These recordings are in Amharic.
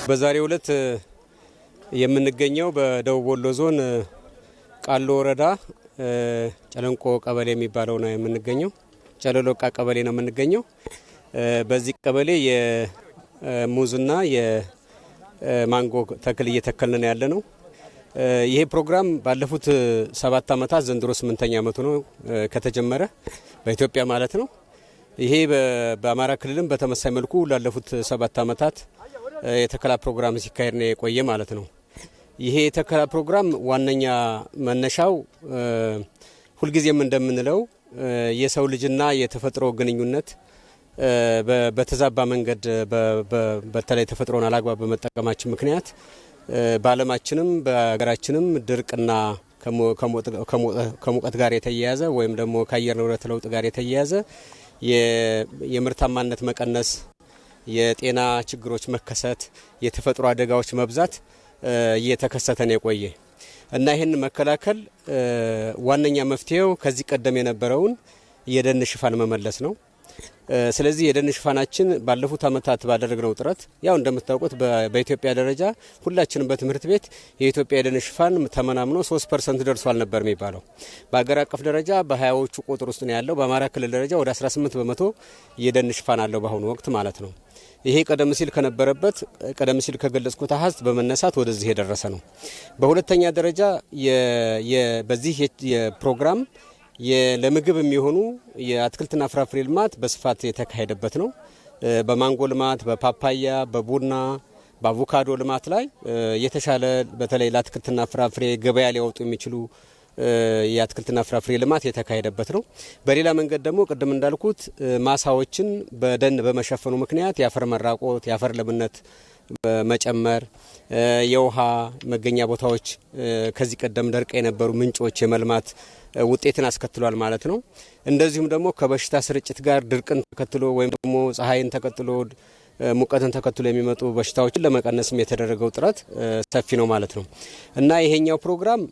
በዛሬው ዕለት የምንገኘው በደቡብ ወሎ ዞን ቃሉ ወረዳ ጨለንቆ ቀበሌ የሚባለው ነው የምንገኘው። ጨለሎቃ ቀበሌ ነው የምንገኘው። በዚህ ቀበሌ የሙዝና የማንጎ ተክል እየተከልን ያለ ነው። ይሄ ፕሮግራም ባለፉት 7 ዓመታት ዘንድሮ 8ኛ ዓመቱ ነው ከተጀመረ በኢትዮጵያ ማለት ነው። ይሄ በአማራ ክልልም በተመሳሳይ መልኩ ላለፉት 7 ዓመታት የተከላ ፕሮግራም ሲካሄድ ነው የቆየ ማለት ነው። ይሄ የተከላ ፕሮግራም ዋነኛ መነሻው ሁልጊዜም እንደምንለው የሰው ልጅና የተፈጥሮ ግንኙነት በተዛባ መንገድ በተለይ ተፈጥሮን አላግባብ በመጠቀማችን ምክንያት በዓለማችንም በሀገራችንም ድርቅና ከሙቀት ጋር የተያያዘ ወይም ደግሞ ከአየር ንብረት ለውጥ ጋር የተያያዘ የምርታማነት መቀነስ፣ የጤና ችግሮች መከሰት፣ የተፈጥሮ አደጋዎች መብዛት እየተከሰተ ነው የቆየ እና ይህን መከላከል ዋነኛ መፍትሄው ከዚህ ቀደም የነበረውን የደን ሽፋን መመለስ ነው። ስለዚህ የደን ሽፋናችን ባለፉት ዓመታት ባደረግነው ጥረት ያው እንደምታውቁት በኢትዮጵያ ደረጃ ሁላችንም በትምህርት ቤት የኢትዮጵያ የደን ሽፋን ተመናምኖ 3% ደርሷል ነበር የሚባለው። በአገር አቀፍ ደረጃ በ20ዎቹ ቁጥር ውስጥ ነው ያለው። በአማራ ክልል ደረጃ ወደ 18 በመቶ የደን ሽፋን አለው በአሁኑ ወቅት ማለት ነው። ይሄ ቀደም ሲል ከነበረበት ቀደም ሲል ከገለጽኩት አሃዝ በመነሳት ወደዚህ የደረሰ ነው። በሁለተኛ ደረጃ በዚህ የፕሮግራም ለምግብ የሚሆኑ የአትክልትና ፍራፍሬ ልማት በስፋት የተካሄደበት ነው። በማንጎ ልማት፣ በፓፓያ፣ በቡና፣ በአቮካዶ ልማት ላይ የተሻለ በተለይ ለአትክልትና ፍራፍሬ ገበያ ሊያወጡ የሚችሉ የአትክልትና ፍራፍሬ ልማት የተካሄደበት ነው። በሌላ መንገድ ደግሞ ቅድም እንዳልኩት ማሳዎችን በደን በመሸፈኑ ምክንያት የአፈር መራቆት፣ የአፈር ለምነት መጨመር፣ የውሃ መገኛ ቦታዎች ከዚህ ቀደም ደርቀ የነበሩ ምንጮች የመልማት ውጤትን አስከትሏል ማለት ነው። እንደዚሁም ደግሞ ከበሽታ ስርጭት ጋር ድርቅን ተከትሎ ወይም ደግሞ ፀሐይን ተከትሎ ሙቀትን ተከትሎ የሚመጡ በሽታዎችን ለመቀነስም የተደረገው ጥረት ሰፊ ነው ማለት ነው እና ይሄኛው ፕሮግራም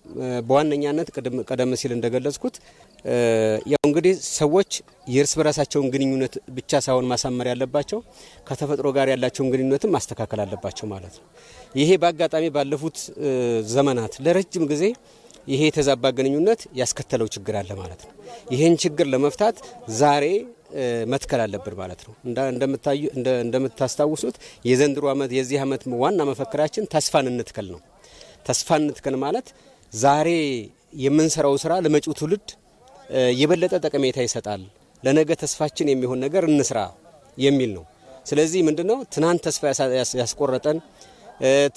በዋነኛነት ቀደም ሲል እንደገለጽኩት ያው እንግዲህ ሰዎች የእርስ በራሳቸውን ግንኙነት ብቻ ሳይሆን ማሳመር ያለባቸው ከተፈጥሮ ጋር ያላቸውን ግንኙነትም ማስተካከል አለባቸው ማለት ነው። ይሄ በአጋጣሚ ባለፉት ዘመናት ለረጅም ጊዜ ይሄ የተዛባ ግንኙነት ያስከተለው ችግር አለ ማለት ነው። ይሄን ችግር ለመፍታት ዛሬ መትከል አለብን ማለት ነው። እንደምታስታውሱት የዘንድሮ ዓመት የዚህ ዓመት ዋና መፈክራችን ተስፋን እንትከል ነው። ተስፋን እንትከል ማለት ዛሬ የምንሰራው ስራ ለመጪው ትውልድ የበለጠ ጠቀሜታ ይሰጣል፣ ለነገ ተስፋችን የሚሆን ነገር እንስራ የሚል ነው። ስለዚህ ምንድነው ትናንት ተስፋ ያስቆረጠን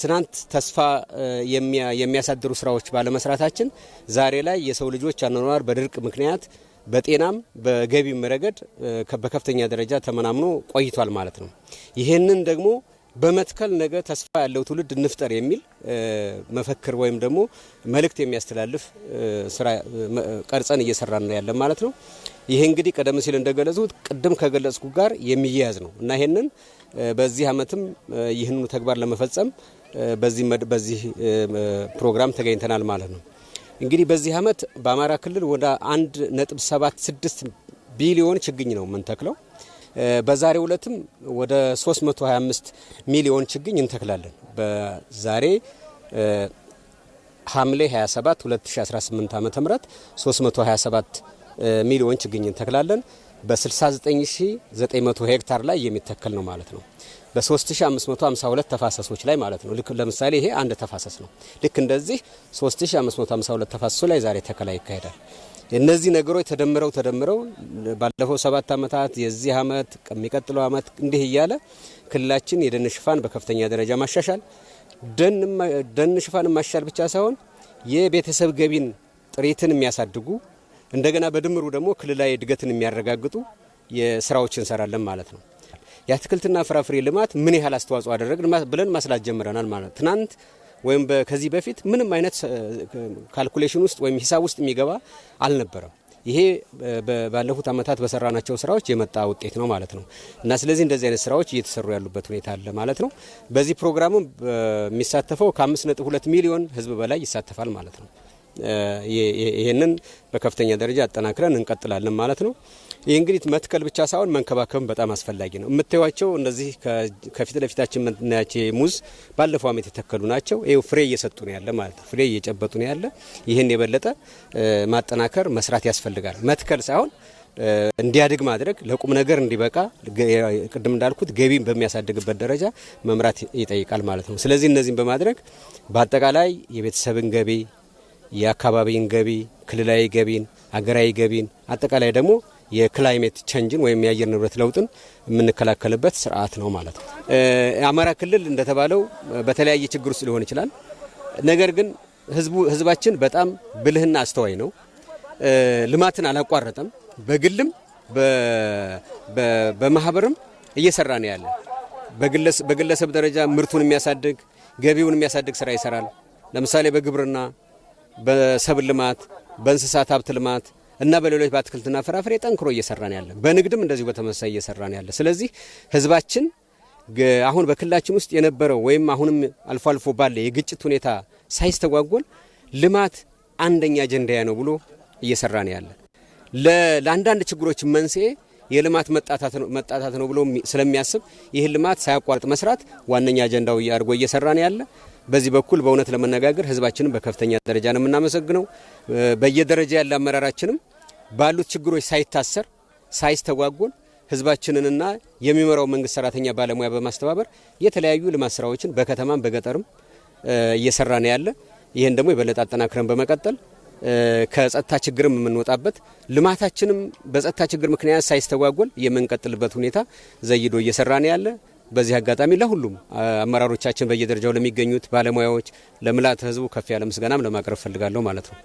ትናንት ተስፋ የሚያሳድሩ ስራዎች ባለመስራታችን ዛሬ ላይ የሰው ልጆች አኗኗር በድርቅ ምክንያት በጤናም በገቢም ረገድ በከፍተኛ ደረጃ ተመናምኖ ቆይቷል ማለት ነው። ይሄንን ደግሞ በመትከል ነገ ተስፋ ያለው ትውልድ እንፍጠር የሚል መፈክር ወይም ደግሞ መልእክት የሚያስተላልፍ ስራ ቀርጸን እየሰራን ነው ያለ ማለት ነው። ይሄ እንግዲህ ቀደም ሲል እንደገለጹት ቅድም ከገለጽኩ ጋር የሚያያዝ ነው እና ይሄንን በዚህ ዓመትም ይህንኑ ተግባር ለመፈጸም በዚህ ፕሮግራም ተገኝተናል ማለት ነው። እንግዲህ በዚህ ዓመት በአማራ ክልል ወደ 1.76 ቢሊዮን ችግኝ ነው የምንተክለው። በዛሬው ዕለትም ወደ 325 ሚሊዮን ችግኝ እንተክላለን። በዛሬ ሐምሌ 27 2018 ዓ.ም 327 ሚሊዮን ችግኝ እንተክላለን። በ69900 ሄክታር ላይ የሚተከል ነው ማለት ነው። በ3552 ተፋሰሶች ላይ ማለት ነው። ልክ ለምሳሌ ይሄ አንድ ተፋሰስ ነው። ልክ እንደዚህ 3552 ተፋሰሶች ላይ ዛሬ ተከላ ይካሄዳል። እነዚህ ነገሮች ተደምረው ባለፈው 7 ዓመታት የዚህ ዓመት የሚቀጥለው ዓመት እንዲህ እያለ ክልላችን የደን ሽፋን በከፍተኛ ደረጃ ማሻሻል ደን ሽፋን ማሻሻል ብቻ ሳይሆን የቤተሰብ ገቢን ጥሪትን የሚያሳድጉ እንደገና በድምሩ ደግሞ ክልላዊ እድገትን የሚያረጋግጡ የስራዎችን እንሰራለን ማለት ነው። የአትክልትና ፍራፍሬ ልማት ምን ያህል አስተዋጽኦ አደረግን ብለን ማስላት ጀምረናል ማለት ትናንት ወይም ከዚህ በፊት ምንም አይነት ካልኩሌሽን ውስጥ ወይም ሂሳብ ውስጥ የሚገባ አልነበረም። ይሄ ባለፉት ዓመታት በሰራናቸው ስራዎች የመጣ ውጤት ነው ማለት ነው እና ስለዚህ እንደዚህ አይነት ስራዎች እየተሰሩ ያሉበት ሁኔታ አለ ማለት ነው። በዚህ ፕሮግራሙ የሚሳተፈው ከ5.2 ሚሊዮን ህዝብ በላይ ይሳተፋል ማለት ነው። ይሄንን በከፍተኛ ደረጃ አጠናክረን እንቀጥላለን ማለት ነው። ይህ እንግዲህ መትከል ብቻ ሳይሆን መንከባከብም በጣም አስፈላጊ ነው። የምታዩቸው እነዚህ ከፊት ለፊታችን የምናያቸው ሙዝ ባለፈው ዓመት የተከሉ ናቸው። ይኸው ፍሬ እየሰጡ ነው ያለ ማለት ነው። ፍሬ እየጨበጡ ነው ያለ። ይህን የበለጠ ማጠናከር መስራት ያስፈልጋል። መትከል ሳይሆን እንዲያድግ ማድረግ ለቁም ነገር እንዲበቃ ቅድም እንዳልኩት ገቢን በሚያሳድግበት ደረጃ መምራት ይጠይቃል ማለት ነው። ስለዚህ እነዚህን በማድረግ በአጠቃላይ የቤተሰብን ገቢ፣ የአካባቢን ገቢ፣ ክልላዊ ገቢን፣ አገራዊ ገቢን አጠቃላይ ደግሞ የክላይሜት ቼንጅን ወይም የአየር ንብረት ለውጥን የምንከላከልበት ስርዓት ነው ማለት ነው። የአማራ ክልል እንደተባለው በተለያየ ችግር ውስጥ ሊሆን ይችላል። ነገር ግን ህዝባችን በጣም ብልህና አስተዋይ ነው። ልማትን አላቋረጠም። በግልም በማህበርም እየሰራ ነው ያለ። በግለሰብ ደረጃ ምርቱን የሚያሳድግ ገቢውን የሚያሳድግ ስራ ይሰራል። ለምሳሌ በግብርና፣ በሰብል ልማት፣ በእንስሳት ሀብት ልማት እና በሌሎች በአትክልትና ፍራፍሬ ጠንክሮ እየሰራ ነው ያለ። በንግድም እንደዚሁ በተመሳሳይ እየሰራ ነው ያለ። ስለዚህ ህዝባችን አሁን በክልላችን ውስጥ የነበረው ወይም አሁንም አልፎ አልፎ ባለ የግጭት ሁኔታ ሳይስተጓጎል ልማት አንደኛ አጀንዳዬ ነው ብሎ እየሰራ ነው ያለ። ለአንዳንድ ችግሮች መንስኤ የልማት መጣታት ነው ብሎ ስለሚያስብ ይህን ልማት ሳያቋርጥ መስራት ዋነኛ አጀንዳው አድርጎ እየሰራ ነው ያለ። በዚህ በኩል በእውነት ለመነጋገር ህዝባችንን በከፍተኛ ደረጃ ነው የምናመሰግነው። በየደረጃ ያለ አመራራችንም ባሉት ችግሮች ሳይታሰር ሳይስተጓጎል ህዝባችንንና የሚመራው መንግስት ሰራተኛ ባለሙያ በማስተባበር የተለያዩ ልማት ስራዎችን በከተማም በገጠርም እየሰራ ነው ያለ። ይህን ደግሞ የበለጠ አጠናክረን በመቀጠል ከጸጥታ ችግርም የምንወጣበት ልማታችንም በጸጥታ ችግር ምክንያት ሳይስተጓጎል የምንቀጥልበት ሁኔታ ዘይዶ እየሰራ ነው ያለ። በዚህ አጋጣሚ ለሁሉም አመራሮቻችን በየደረጃው ለሚገኙት ባለሙያዎች፣ ለምልዓተ ህዝቡ ከፍ ያለ ምስጋናም ለማቅረብ ፈልጋለሁ ማለት ነው።